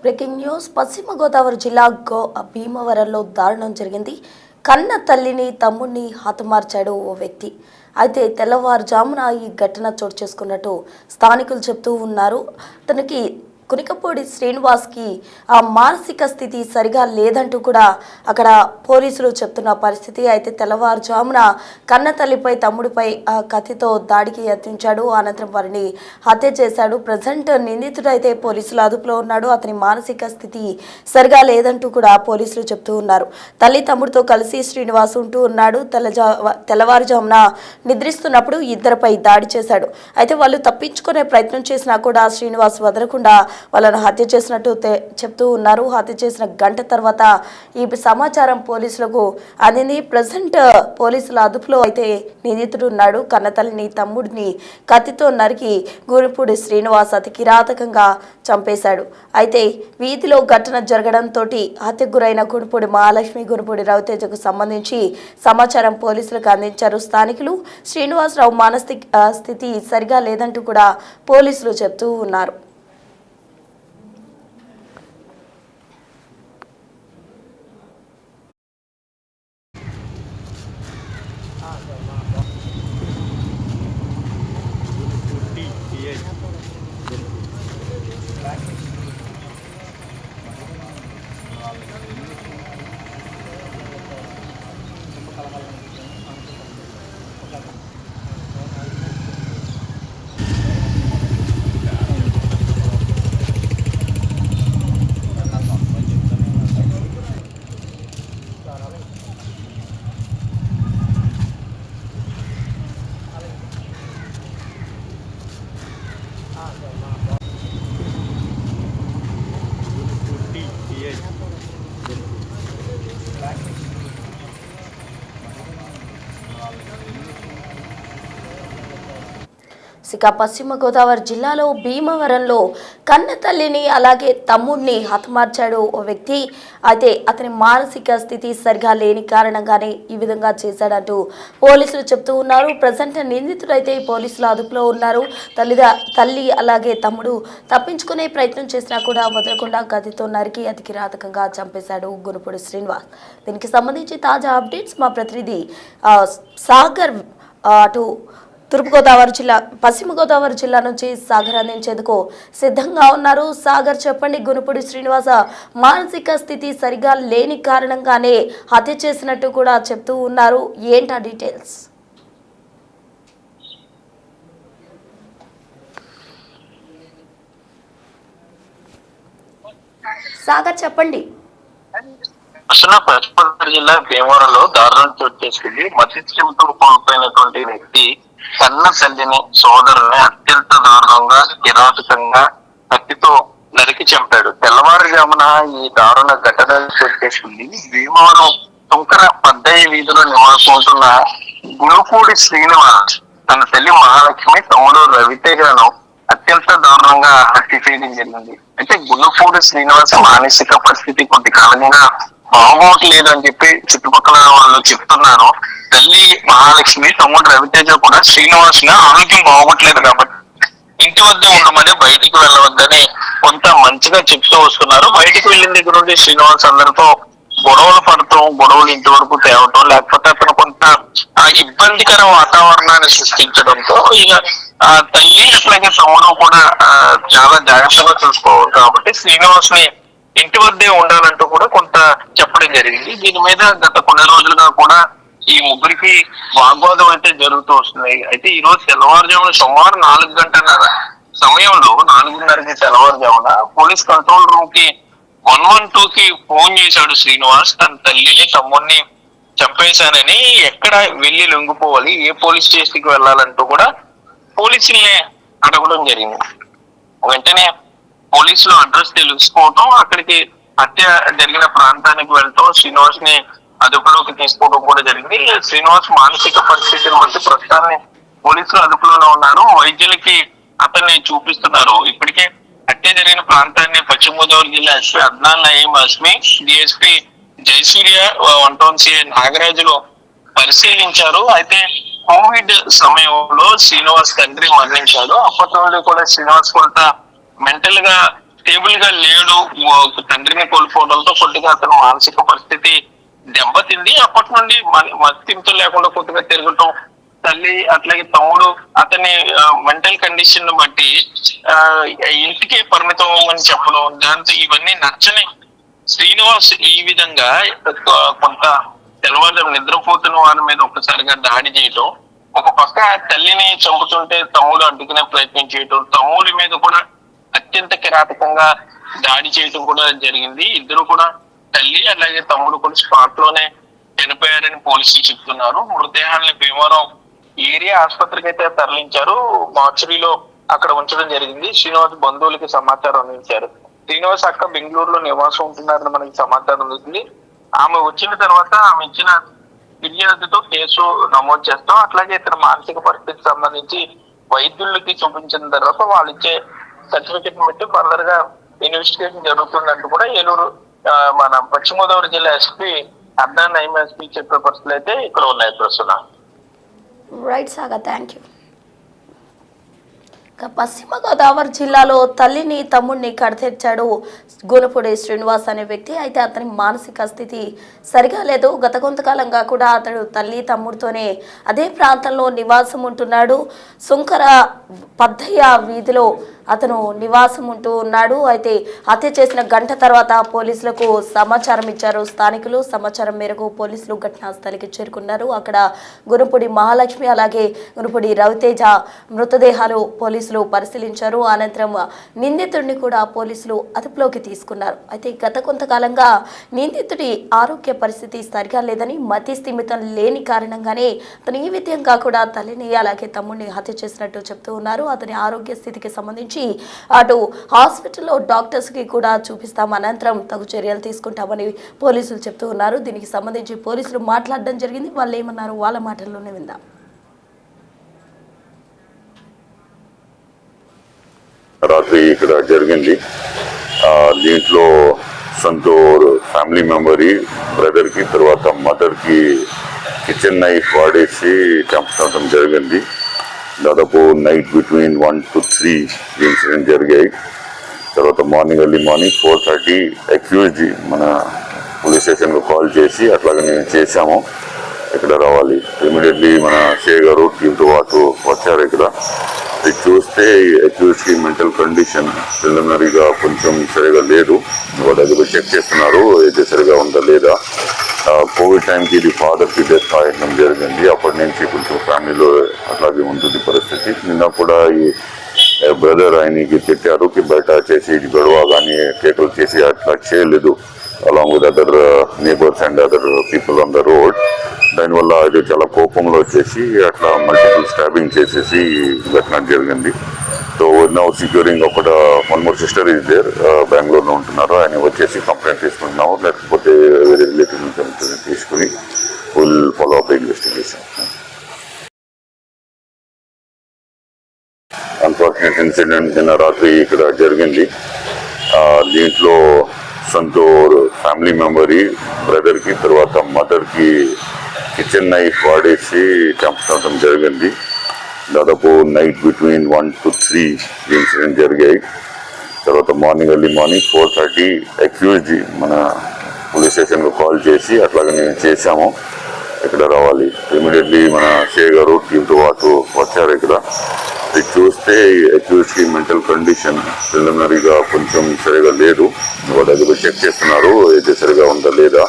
Breaking news పశ్చిమ గోదావరి జిల్లా భీమవరంలో దారుణం జరిగింది. కన్న తల్లిని తమ్ముడిని హతమార్చాడు ఓ వ్యక్తి. అయితే తెల్లవారుజామున ఈ ఘటన చోటు చేసుకున్నట్టు స్థానికులు చెప్తూ ఉన్నారు. అతనికి కునికపూడి శ్రీనివాస్కి ఆ మానసిక స్థితి సరిగా లేదంటూ కూడా అక్కడ పోలీసులు చెప్తున్న పరిస్థితి. అయితే తెల్లవారుజామున కన్న తల్లిపై తమ్ముడిపై కత్తితో దాడికి యత్నించాడు. అనంతరం వారిని హత్య చేశాడు. ప్రజెంట్ నిందితుడైతే పోలీసుల అదుపులో ఉన్నాడు. అతని మానసిక స్థితి సరిగా లేదంటూ కూడా పోలీసులు చెప్తూ ఉన్నారు. తల్లి తమ్ముడితో కలిసి శ్రీనివాస్ ఉంటూ ఉన్నాడు. తెల్లవారుజామున నిద్రిస్తున్నప్పుడు ఇద్దరిపై దాడి చేశాడు. అయితే వాళ్ళు తప్పించుకునే ప్రయత్నం చేసినా కూడా శ్రీనివాస్ వదలకుండా వాళ్ళను హత్య చేసినట్టు చెప్తూ ఉన్నారు. హత్య చేసిన గంట తర్వాత ఈ సమాచారం పోలీసులకు అందింది. ప్రజెంట్ పోలీసుల అదుపులో అయితే నిందితుడు ఉన్నాడు. కన్నతల్లిని తమ్ముడిని కత్తితో నరికి గురుపూడి శ్రీనివాస్ అతి కిరాతకంగా చంపేశాడు. అయితే వీధిలో ఘటన జరగడంతో హత్యకు గురైన గురుపూడి మహాలక్ష్మి, గురుపూడి రవితేజకు సంబంధించి సమాచారం పోలీసులకు అందించారు స్థానికులు. శ్రీనివాసరావు మానసిక స్థితి సరిగా లేదంటూ కూడా పోలీసులు చెప్తూ ఉన్నారు. ఇక పశ్చిమ గోదావరి జిల్లాలో భీమవరంలో కన్న తల్లిని అలాగే తమ్ముడిని హతమార్చాడు ఓ వ్యక్తి. అయితే అతని మానసిక స్థితి సరిగా లేని కారణంగానే ఈ విధంగా చేశాడంటూ పోలీసులు చెప్తూ ఉన్నారు. ప్రజెంట్ నిందితుడైతే పోలీసుల అదుపులో ఉన్నారు. తల్లి అలాగే తమ్ముడు తప్పించుకునే ప్రయత్నం చేసినా కూడా వదలకుండా కత్తితో నరికి అతి కిరాతకంగా చంపేశాడు గురుపూడి శ్రీనివాస్. దీనికి సంబంధించి తాజా అప్డేట్స్ మా ప్రతినిధి సాగర్ అటు తూర్పుగోదావరి జిల్లా పశ్చిమ గోదావరి జిల్లా నుంచి సాగర్ అందించేందుకు సిద్ధంగా ఉన్నారు. సాగర్, చెప్పండి. గురుపూడి శ్రీనివాస మానసిక స్థితి సరిగా లేని కారణంగానే హత్య చేసినట్టు కూడా చెప్తూ ఉన్నారు. ఏంటా డీటెయిల్స్? సాగర్, చెప్పండి. పశ్చిమ గోదావరి జిల్లా భీమవరంలో దారుణం చోటు చేసుకుంది. మతిస్థిమితం కోల్పోయినటువంటి వ్యక్తి కన్న తల్లిని, సోదరుని అత్యంత దారుణంగా, కిరాతకంగా కత్తితో నరికి చంపాడు. తెల్లవారుజామున ఈ దారుణ ఘటన చోటు చేసుకుంది. భీమవరం తుంకర పద్దయ్య వీధిలో నివాసంటున్న గురుపూడి శ్రీనివాస్ తన తల్లి మహాలక్ష్మి, తమ్ముడు రవితేజను అత్యంత దారుణంగా హత్య చేయడం జరిగింది. అయితే గురుపూడి శ్రీనివాస్ మానసిక పరిస్థితి కొద్ది కాలంగా బాగోట్లేదు అని చెప్పి చుట్టుపక్కల వాళ్ళు చెప్తున్నారు. తల్లి మహాలక్ష్మి, తమ్ముడు రవితేజ కూడా శ్రీనివాస్ ఆరోగ్యం బాగోట్లేదు కాబట్టి ఇంటి వద్ద ఉండమని, బయటికి వెళ్ళవద్దని కొంత మంచిగా చెప్తూ వస్తున్నారు. బయటికి వెళ్ళిన దగ్గర నుండి శ్రీనివాస్ అందరితో గొడవలు పడటం, గొడవలు ఇంటి వరకు తేవటం, లేకపోతే అతను కొంత ఇబ్బందికర వాతావరణాన్ని సృష్టించడంతో ఇక తల్లి అట్లాగే తమ్ముడు కూడా చాలా జాగ్రత్తగా చూసుకోవాలి కాబట్టి శ్రీనివాస్ ని ఇంటి వద్దే ఉండాలంటూ కూడా కొంత చెప్పడం జరిగింది. దీని మీద గత కొన్ని రోజులుగా కూడా ఈ ముగ్గురికి వాగ్వాదం అయితే జరుగుతూ వస్తుంది. అయితే ఈ రోజు తెల్లవారుజామున సుమారు 4 గంటల సమయంలో 4:30కి తెల్లవారుజామున పోలీస్ కంట్రోల్ రూమ్ కి 112 కి ఫోన్ చేశాడు శ్రీనివాస్. తన తల్లిని, తమ్ముడిని చంపేశానని, ఎక్కడ వెళ్లి లొంగిపోవాలి, ఏ పోలీస్ స్టేషన్ కి వెళ్ళాలంటూ కూడా పోలీసుల్ని అడగడం జరిగింది. వెంటనే పోలీసులు అడ్రస్ తెలుసుకోవటం, అక్కడికి హత్య జరిగిన ప్రాంతానికి వెళ్తాం, శ్రీనివాస్ ని అదుపులోకి తీసుకోవడం కూడా జరిగింది. శ్రీనివాస్ మానసిక పరిస్థితిని బట్టి ప్రస్తుతాన్ని పోలీసులు అదుపులోనే ఉన్నారు. వైద్యులకి అతన్ని చూపిస్తున్నారు. ఇప్పటికే హత్య జరిగిన ప్రాంతాన్ని పశ్చిమ గోదావరి జిల్లా ఎస్పీ అద్నాన్ నయీం అస్మి, డిఎస్పీ జయసూర్య, 1 సిఐ నాగరాజులు పరిశీలించారు. అయితే కోవిడ్ సమయంలో శ్రీనివాస్ తండ్రి మరణించాడు. అప్పటి నుండి కూడా శ్రీనివాస్ కొంత మెంటల్ గా స్టేబుల్ గా లేడు. తండ్రిని కోల్పోవడంతో కొద్దిగా అతను మానసిక పరిస్థితి దెబ్బతింది. అప్పటి నుండి మతింపు లేకుండా కొద్దిగా తిరగటం, తల్లి అట్లాగే తమ్ముడు అతని మెంటల్ కండిషన్ ను బట్టి ఆ ఇంటికే పరిమితం అని చెప్పడం, దాంతో ఇవన్నీ నచ్చని శ్రీనివాస్ ఈ విధంగా కొంత తెల్లవారుజాము నిద్రపోతున్న వారి మీద ఒక్కసారిగా దాడి చేయటం, ఒక పక్క తల్లిని చంపుతుంటే తమ్ముడు అడ్డుకునే ప్రయత్నం చేయటం, తమ్ముడి మీద కూడా అత్యంత కిరాతకంగా దాడి చేయటం కూడా జరిగింది. ఇద్దరు కూడా తల్లి అలాగే తమ్ముడు కూడా స్పాట్ లోనే చనిపోయారని పోలీసులు చెప్తున్నారు. మృతదేహాన్ని భీమవరం ఏరియా ఆసుపత్రికి అయితే తరలించారు. మార్చురీలో అక్కడ ఉంచడం జరిగింది. శ్రీనివాస్ బంధువులకి సమాచారం అందించారు. శ్రీనివాస్ అక్క బెంగళూరులో నివాసం ఉంటున్నారని మనకి సమాచారం అందుతుంది. ఆమె వచ్చిన తర్వాత ఆమె ఇచ్చిన ఫిర్యాదుతో కేసు నమోదు చేస్తాం. అట్లాగే ఇతర మానసిక పరిస్థితికి సంబంధించి వైద్యులకి చూపించిన తర్వాత వాళ్ళు ఇచ్చే సర్టిఫికెట్ బట్టి ఫర్దర్ గా ఇన్వెస్టిగేషన్ జరుగుతుందంటూ కూడా ఏలూరు మన పశ్చిమ గోదావరి జిల్లా ఎస్పీ అర్ధా నైమ్ ఎస్పీ చెప్పే పరిస్థితులు అయితే ఇక్కడ ఉన్నాయి ప్రస్తుతం. Right saga, thank you. పశ్చిమ గోదావరి జిల్లాలో తల్లిని తమ్ముడిని కడతెచ్చాడు గునపూడి శ్రీనివాస్ అనే వ్యక్తి. అయితే అతని మానసిక స్థితి సరిగా లేదు. గత కొంతకాలంగా కూడా అతడు తల్లి తమ్ముడితోనే అదే ప్రాంతంలో నివాసం ఉంటున్నాడు. సుంకర పద్దయ్య వీధిలో అతను నివాసం ఉంటూ ఉన్నాడు. అయితే హత్య చేసిన గంట తర్వాత పోలీసులకు సమాచారం ఇచ్చారు స్థానికులు. సమాచారం మేరకు పోలీసులు ఘటనా స్థలికి చేరుకున్నారు. అక్కడ గునుపూడి మహాలక్ష్మి అలాగే గునుపూడి రవితేజ మృతదేహాలు పోలీసులు పరిశీలించారు. అనంతరం నిందితుడిని కూడా పోలీసులు అదుపులోకి తీసుకున్నారు. అయితే గత కొంతకాలంగా నిందితుడి ఆరోగ్య పరిస్థితి సరిగా లేదని, మతి స్థిమితం లేని కారణంగానే అతను ఈ విధంగా కూడా తల్లిని అలాగే తమ్ముడిని హత్య చేసినట్టు చెప్తూ ఉన్నారు. అతని ఆరోగ్య స్థితికి సంబంధించి అటు హాస్పిటల్లో డాక్టర్స్ కి కూడా చూపిస్తాం, అనంతరం తగు చర్యలు తీసుకుంటామని పోలీసులు చెప్తూ ఉన్నారు. దీనికి సంబంధించి పోలీసులు మాట్లాడడం జరిగింది. వాళ్ళు ఏమన్నారు వాళ్ళ మాటల్లోనే విందాం. రాత్రి ఇక్కడ జరిగింది. దీంట్లో సంతూర్ ఫ్యామిలీ మెంబర్ బ్రదర్ కి తర్వాత మదర్ కి కిచెన్ నైఫ్ వాడేసి చంపడం జరిగింది. దాదాపు నైట్ బిట్వీన్ 1 to 3 ఇన్సిడెంట్ జరిగాయి. తర్వాత ఎర్లీ మార్నింగ్ 4:30 అక్యూజ్డ్ మన పోలీస్ స్టేషన్కు కాల్ చేసి అట్లాగే నేను చేశాము ఇక్కడ రావాలి. ఇమీడియట్లీ మన షే గారు టీంతో పాటు వచ్చారు. ఇక్కడ ఇది చూస్తే అక్యూజ్డ్కి మెంటల్ కండిషన్ ప్రిలిమినరీగా కొంచెం సరిగా లేదు. వాడు అది చెక్ చేస్తున్నారు అయితే సరిగా ఉందా లేదా. కోవిడ్ టైంకి ఇది ఫాదర్కి డెత్ అయ్యడం జరిగింది. అప్పటి నుంచి కొంచెం ఫ్యామిలీలో అట్లాగే ఉంటుంది పరిస్థితి. నిన్న కూడా ఈ బ్రదర్ ఆయనకి తిట్టారు బయట చేసి ఇది గొడవ కానీ కేకులు చేసి అట్లా చేయలేదు along with other neighbours and other people on the road. దానివల్ల అది చాలా కోపంలో వచ్చేసి అట్లా మల్టిపుల్ స్టాబింగ్ చేసేసి ఘటన జరిగింది. So now securing one more sister is there, బెంగళూరులో ఉంటున్నారు. ఆయన వచ్చేసి కంప్లైంట్ తీసుకుంటున్నాము, లేకపోతే వేరే రిలేటివ్ నుంచి తీసుకుని full follow up investigation. Unfortunate incident నిన్న రాత్రి ఇక్కడ జరిగింది. దీంట్లో సంతూర్ ఫ్యామిలీ మెంబర్ బ్రదర్ కి తర్వాత మదర్ కి కిచెన్ నైఫ్ వాడేసి చంపడం జరిగింది. దాదాపు నైట్ బిట్వీన్ 1 to 3 ఇన్సిడెంట్ జరిగాయి. తర్వాత ఎర్లీ మార్నింగ్ 4:30 అక్యూజ్డ్ మన పోలీస్ స్టేషన్కు కాల్ చేసి అట్లాగే నేను చేశాము ఇక్కడ రావాలి. ఇమీడియట్లీ మన షే గారు టీంతో పాటు వచ్చారు. ఇక్కడ ఇది చూస్తే అక్యూజ్డ్కి మెంటల్ కండిషన్ ప్రిలిమినరీగా కొంచెం సరిగా లేదు. వాడు అది చెక్ చేస్తున్నారు అయితే సరిగా ఉందా లేదా.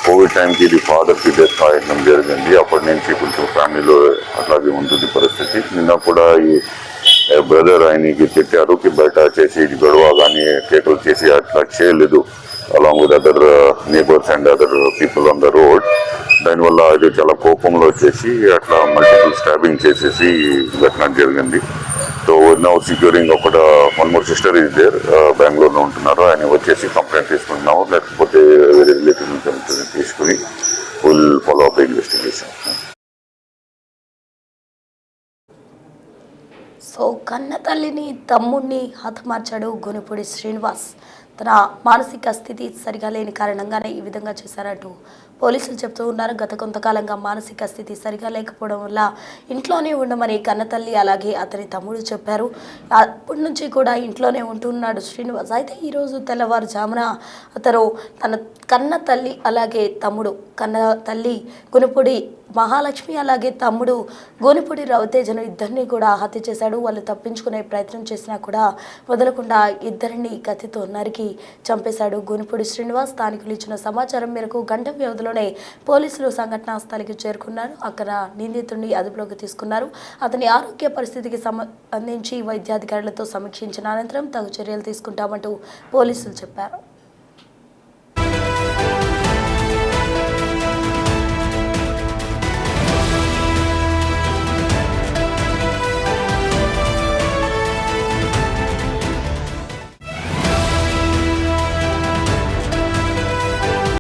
కోవిడ్ టైంకి ఇది ఫాదర్కి డెత్ అయ్యడం జరిగింది. అప్పటి నుంచి కొంచెం ఫ్యామిలీలో అట్లాగే ఉంటుంది పరిస్థితి. నిన్న కూడా ఈ బ్రదర్ ఆయనకి తిట్టారు బయట చేసి ఇది గొడవ కానీ కేకులు చేసి అట్లా చేయలేదు along with other neighbours and other people on the road. దానివల్ల అది చాలా కోపంలో వచ్చేసి అట్లా మల్టిపుల్ స్టాబింగ్ చేసేసి ఘటన జరిగింది. So now securing one more sister is there, బెంగళూరులో ఉంటున్నారు. ఆయన వచ్చేసి కంప్లైంట్ తీసుకుంటున్నాము, లేకపోతే వేరే రిలేటివ్ నుంచి తీసుకుని full follow up investigation. So కన్న తల్లిని తమ్ముడిని హతమార్చాడు గునుపూడి శ్రీనివాస్. తన మానసిక స్థితి సరిగా లేని కారణంగానే ఈ విధంగా చేశారంటూ పోలీసులు చెప్తూ ఉన్నారు. గత కొంతకాలంగా మానసిక స్థితి సరిగా లేకపోవడం వల్ల ఇంట్లోనే ఉండమని కన్నతల్లి అలాగే అతని తమ్ముడు చెప్పారు. అప్పటి నుంచి కూడా ఇంట్లోనే ఉంటున్నాడు శ్రీనివాస్. అయితే ఈరోజు తెల్లవారుజామున అతను తన కన్న తల్లి అలాగే తమ్ముడు, కన్న తల్లి గునుపుడి మహాలక్ష్మి అలాగే తమ్ముడు గోనిపూడి రవితేజను ఇద్దరిని కూడా హత్య చేశాడు. వాళ్ళు తప్పించుకునే ప్రయత్నం చేసినా కూడా వదలకుండా ఇద్దరిని కత్తితో నరికి చంపేశాడు గోనిపూడి శ్రీనివాస్. స్థానికులు ఇచ్చిన సమాచారం మేరకు గంట వ్యవధిలోనే పోలీసులు సంఘటనా స్థలికి చేరుకున్నారు. అక్కడ నిందితుడిని అదుపులోకి తీసుకున్నారు. అతని ఆరోగ్య పరిస్థితికి సంబంధించి వైద్యాధికారులతో సమీక్షించిన అనంతరం తగు చర్యలు తీసుకుంటామంటూ పోలీసులు చెప్పారు.